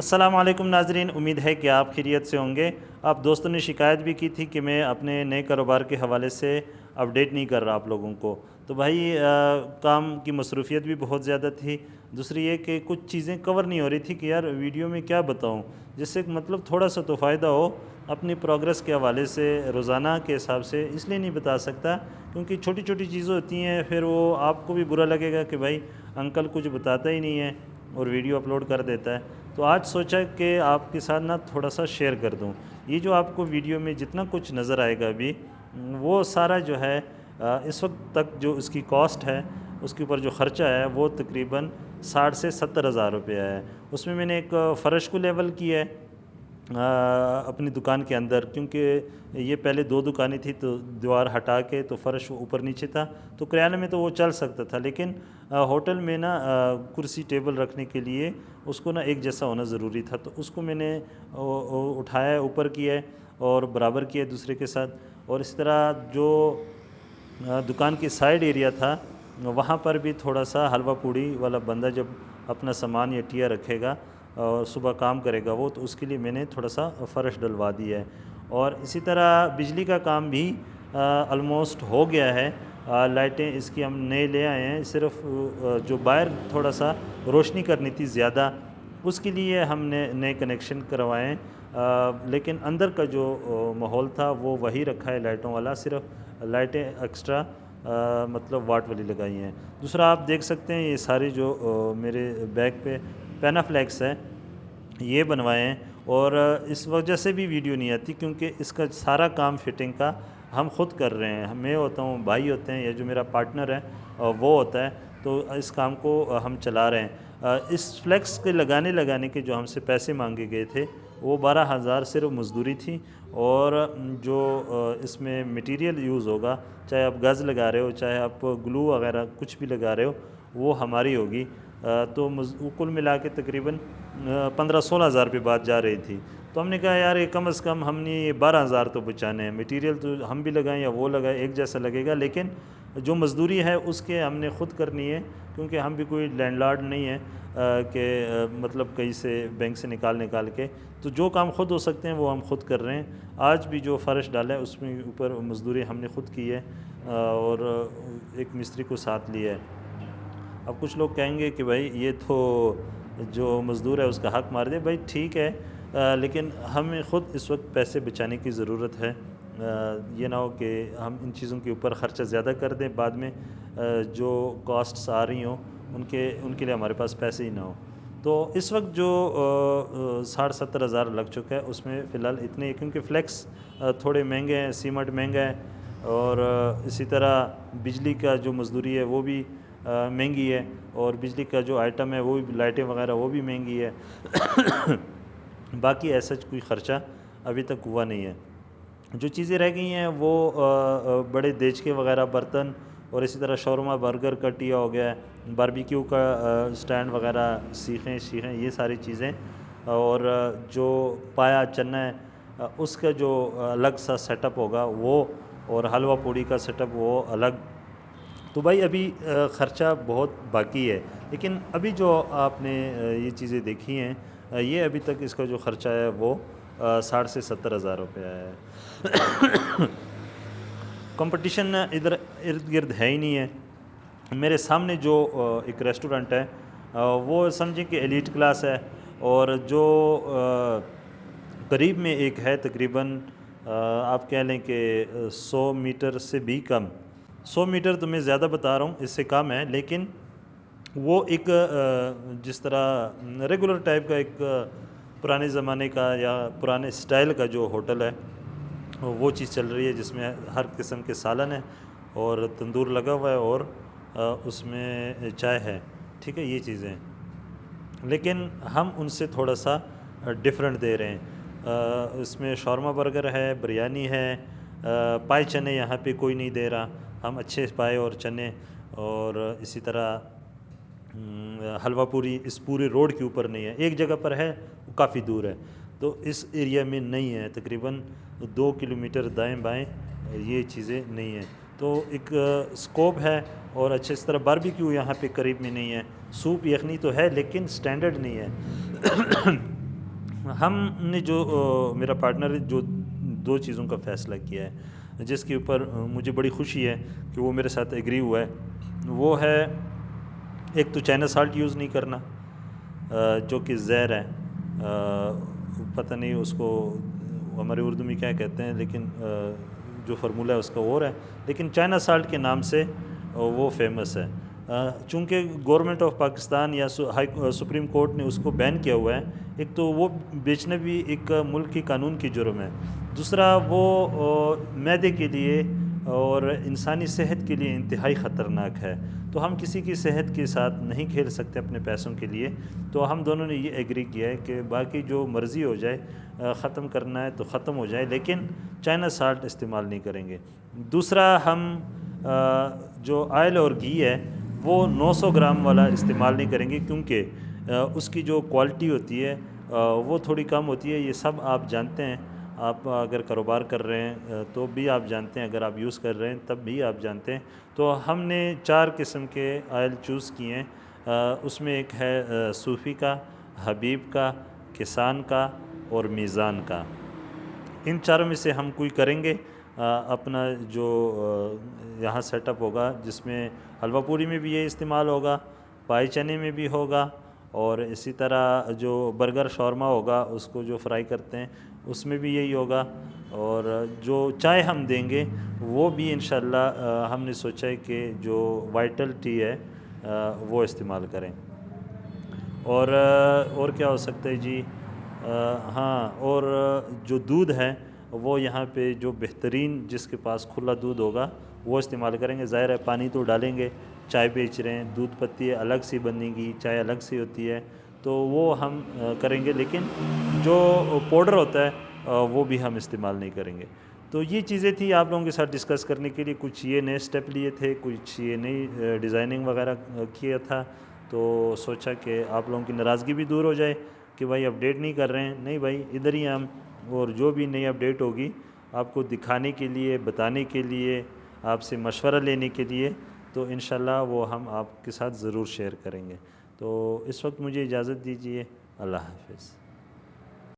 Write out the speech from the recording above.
السلام علیکم ناظرین، امید ہے کہ آپ خیریت سے ہوں گے۔ آپ دوستوں نے شکایت بھی کی تھی کہ میں اپنے نئے کاروبار کے حوالے سے اپڈیٹ نہیں کر رہا آپ لوگوں کو، تو بھائی کام کی مصروفیت بھی بہت زیادہ تھی۔ دوسری یہ کہ کچھ چیزیں کور نہیں ہو رہی تھی کہ یار ویڈیو میں کیا بتاؤں، جس سے مطلب تھوڑا سا تو فائدہ ہو اپنی پروگرس کے حوالے سے، روزانہ کے حساب سے۔ اس لیے نہیں بتا سکتا کیونکہ چھوٹی چھوٹی چیزیں ہوتی ہیں، پھر وہ آپ کو بھی برا لگے گا کہ بھائی انکل کچھ بتاتا ہی نہیں ہے اور ویڈیو اپلوڈ کر دیتا ہے۔ تو آج سوچا کہ آپ کے ساتھ تھوڑا سا شیئر کر دوں۔ یہ جو آپ کو ویڈیو میں جتنا کچھ نظر آئے گا ابھی، وہ سارا جو ہے اس وقت تک جو اس کی کاسٹ ہے، اس کے اوپر جو خرچہ ہے، وہ تقریباً 60 سے 70 ہزار روپیہ ہے۔ اس میں نے ایک فرش کو لیول کیا ہے اپنی دکان کے اندر، کیونکہ یہ پہلے 2 دکانیں تھی تو دیوار ہٹا کے تو فرش اوپر نیچے تھا، تو کرایہ میں تو وہ چل سکتا تھا، لیکن ہوٹل میں کرسی ٹیبل رکھنے کے لیے اس کو ایک جیسا ہونا ضروری تھا، تو اس کو میں نے اٹھایا، اوپر کیا ہے اور برابر کیا دوسرے کے ساتھ۔ اور اس طرح جو دکان کی سائیڈ ایریا تھا، وہاں پر بھی تھوڑا سا حلوہ پوڑی والا بندہ جب اپنا سامان یا ٹیا رکھے گا اور صبح کام کرے گا وہ، تو اس کے لیے میں نے تھوڑا سا فرش ڈلوا دیا ہے۔ اور اسی طرح بجلی کا کام بھی آلموسٹ ہو گیا ہے۔ لائٹیں اس کی ہم نئے لے آئے ہیں، صرف جو باہر تھوڑا سا روشنی کرنی تھی زیادہ، اس کے لیے ہم نے نئے کنیکشن کروائے ہیں، لیکن اندر کا جو ماحول تھا وہ وہی رکھا ہے لائٹوں والا، صرف لائٹیں ایکسٹرا مطلب واٹ والی لگائی ہیں۔ دوسرا آپ دیکھ سکتے ہیں یہ سارے جو میرے بیک پہ پینافلیکس ہے یہ بنوائے ہیں، اور اس وجہ سے بھی ویڈیو نہیں آتی کیونکہ اس کا سارا کام فٹنگ کا ہم خود کر رہے ہیں۔ میں ہوتا ہوں، بھائی ہوتے ہیں، یا جو میرا پارٹنر ہے وہ ہوتا ہے، تو اس کام کو ہم چلا رہے ہیں۔ اس فلیکس کے لگانے کے جو ہم سے پیسے مانگے گئے تھے وہ 12,000 صرف مزدوری تھی، اور جو اس میں میٹیریل یوز ہوگا، چاہے آپ گز لگا رہے ہو، چاہے آپ گلو وغیرہ کچھ بھی لگا رہے ہو، وہ ہماری ہوگی۔ تو کل ملا کے تقریباً 15-16 ہزار روپے بات جا رہی تھی۔ تو ہم نے کہا یار یہ کم از کم ہم نے یہ 12,000 تو بچانے ہیں، میٹیریل تو ہم بھی لگائیں یا وہ لگائیں ایک جیسا لگے گا، لیکن جو مزدوری ہے اس کے ہم نے خود کرنی ہے، کیونکہ ہم بھی کوئی لینڈ لارڈ نہیں ہیں کہ مطلب کہیں سے بینک سے نکال کے، تو جو کام خود ہو سکتے ہیں وہ ہم خود کر رہے ہیں۔ آج بھی جو فرش ڈالا ہے اس میں اوپر مزدوری ہم نے خود کی ہے، اور ایک مستری کو ساتھ لیا ہے۔ اب کچھ لوگ کہیں گے کہ بھائی یہ تو جو مزدور ہے اس کا حق مار دے، بھائی ٹھیک ہے، لیکن ہمیں خود اس وقت پیسے بچانے کی ضرورت ہے۔ یہ نہ ہو کہ ہم ان چیزوں کے اوپر خرچہ زیادہ کر دیں، بعد میں جو کاسٹس آ رہی ہوں ان کے لیے ہمارے پاس پیسے ہی نہ ہوں۔ تو اس وقت جو 60-70 ہزار لگ چکا ہے، اس میں فی الحال اتنے ہی، کیونکہ فلیکس تھوڑے مہنگے ہیں، سیمنٹ مہنگا ہے، اور اسی طرح بجلی کا جو مزدوری ہے وہ بھی مہنگی ہے، اور بجلی کا جو آئٹم ہے وہ بھی، لائٹیں وغیرہ، وہ بھی مہنگی ہے۔ باقی ایسا کوئی خرچہ ابھی تک ہوا نہیں ہے۔ جو چیزیں رہ گئی ہیں وہ بڑے دیچکے وغیرہ، برتن، اور اسی طرح شورما برگر کا ٹیا ہو گیا ہے، باربیکیو کا سٹینڈ وغیرہ، سیخیں یہ ساری چیزیں، اور جو پایا چنا ہے اس کا جو الگ سا سیٹ اپ ہوگا وہ، اور حلوہ پوڑی کا سیٹ اپ وہ الگ۔ تو بھائی ابھی خرچہ بہت باقی ہے، لیکن ابھی جو آپ نے یہ چیزیں دیکھی ہیں، یہ ابھی تک اس کا جو خرچہ ہے وہ 60 سے 70 ہزار روپیہ ہے۔ کمپٹیشن ادھر ارد گرد ہے ہی نہیں ہے۔ میرے سامنے جو ایک ریسٹورنٹ ہے وہ سمجھیں کہ ایلیٹ کلاس ہے، اور جو قریب میں ایک ہے تقریباً آپ کہہ لیں کہ 100 میٹر سے بھی کم، 100 میٹر تو میں زیادہ بتا رہا ہوں، اس سے کم ہے، لیکن وہ ایک جس طرح ریگولر ٹائپ کا ایک پرانے زمانے کا یا پرانے سٹائل کا جو ہوٹل ہے وہ چیز چل رہی ہے، جس میں ہر قسم کے سالن ہے اور تندور لگا ہوا ہے، اور اس میں چائے ہے، ٹھیک ہے، یہ چیزیں، لیکن ہم ان سے تھوڑا سا ڈیفرنٹ دے رہے ہیں۔ اس میں شورما برگر ہے، بریانی ہے، پائے چنے یہاں پہ کوئی نہیں دے رہا، ہم اچھے پائے اور چنے، اور اسی طرح حلوہ پوری اس پورے روڈ کے اوپر نہیں ہے، ایک جگہ پر ہے، وہ کافی دور ہے، تو اس ایریا میں نہیں ہے، تقریباً 2 کلومیٹر دائیں بائیں یہ چیزیں نہیں ہیں، تو ایک سکوپ ہے، اور اچھے اس طرح باربیکیو یہاں پہ قریب میں نہیں ہے، سوپ یخنی تو ہے لیکن سٹینڈرڈ نہیں ہے۔ ہم نے جو میرا پارٹنر جو دو چیزوں کا فیصلہ کیا ہے جس کے اوپر مجھے بڑی خوشی ہے کہ وہ میرے ساتھ ایگری ہوا ہے، وہ ہے ایک تو چائنا سالٹ یوز نہیں کرنا جو کہ زہر ہے، پتہ نہیں اس کو ہمارے اردو میں کیا کہتے ہیں، لیکن جو فارمولہ ہے اس کا اور ہے، لیکن چائنا سالٹ کے نام سے وہ فیمس ہے۔ چونکہ گورنمنٹ آف پاکستان یا سپریم کورٹ نے اس کو بین کیا ہوا ہے، ایک تو وہ بیچنا بھی ایک ملک کی قانون کی جرم ہے، دوسرا وہ معدے کے لیے اور انسانی صحت کے لیے انتہائی خطرناک ہے، تو ہم کسی کی صحت کے ساتھ نہیں کھیل سکتے اپنے پیسوں کے لیے، تو ہم دونوں نے یہ ایگری کیا ہے کہ باقی جو مرضی ہو جائے، ختم کرنا ہے تو ختم ہو جائے، لیکن چائنا سالٹ استعمال نہیں کریں گے۔ دوسرا، ہم جو آئل اور گھی ہے وہ 900 گرام والا استعمال نہیں کریں گے، کیونکہ اس کی جو کوالٹی ہوتی ہے وہ تھوڑی کم ہوتی ہے، یہ سب آپ جانتے ہیں، آپ اگر کاروبار کر رہے ہیں تو بھی آپ جانتے ہیں، اگر آپ یوز کر رہے ہیں تب بھی آپ جانتے ہیں۔ تو ہم نے 4 قسم کے آئل چوز کیے ہیں، اس میں ایک ہے صوفی کا، حبیب کا، کسان کا اور میزان کا۔ ان چاروں میں سے ہم کوئی کریں گے اپنا جو یہاں سیٹ اپ ہوگا، جس میں حلوہ پوری میں بھی یہ استعمال ہوگا، پائے چنے میں بھی ہوگا، اور اسی طرح جو برگر شاورما ہوگا اس کو جو فرائی کرتے ہیں اس میں بھی یہی ہوگا، اور جو چائے ہم دیں گے وہ بھی انشاءاللہ ہم نے سوچا ہے کہ جو وائٹل ٹی ہے وہ استعمال کریں۔ اور کیا ہو سکتا ہے جی، ہاں، اور جو دودھ ہے وہ یہاں پہ جو بہترین جس کے پاس کھلا دودھ ہوگا وہ استعمال کریں گے۔ ظاہر ہے پانی تو ڈالیں گے، چائے بیچ رہے ہیں، دودھ پتی الگ سے بنے گی، چائے الگ سے ہوتی ہے، تو وہ ہم کریں گے، لیکن جو پاؤڈر ہوتا ہے وہ بھی ہم استعمال نہیں کریں گے۔ تو یہ چیزیں تھی آپ لوگوں کے ساتھ ڈسکس کرنے کے لیے، کچھ یہ نئے سٹیپ لیے تھے، کچھ یہ نئی ڈیزائننگ وغیرہ کیا تھا، تو سوچا کہ آپ لوگوں کی ناراضگی بھی دور ہو جائے کہ بھائی اپڈیٹ نہیں کر رہے ہیں، نہیں بھائی ادھر ہی ہم، اور جو بھی نئی اپڈیٹ ہوگی آپ کو دکھانے کے لیے، بتانے کے لیے، آپ سے مشورہ لینے کے لیے، تو انشاءاللہ وہ ہم آپ کے ساتھ ضرور شیئر کریں گے۔ تو اس وقت مجھے اجازت دیجیے، اللہ حافظ۔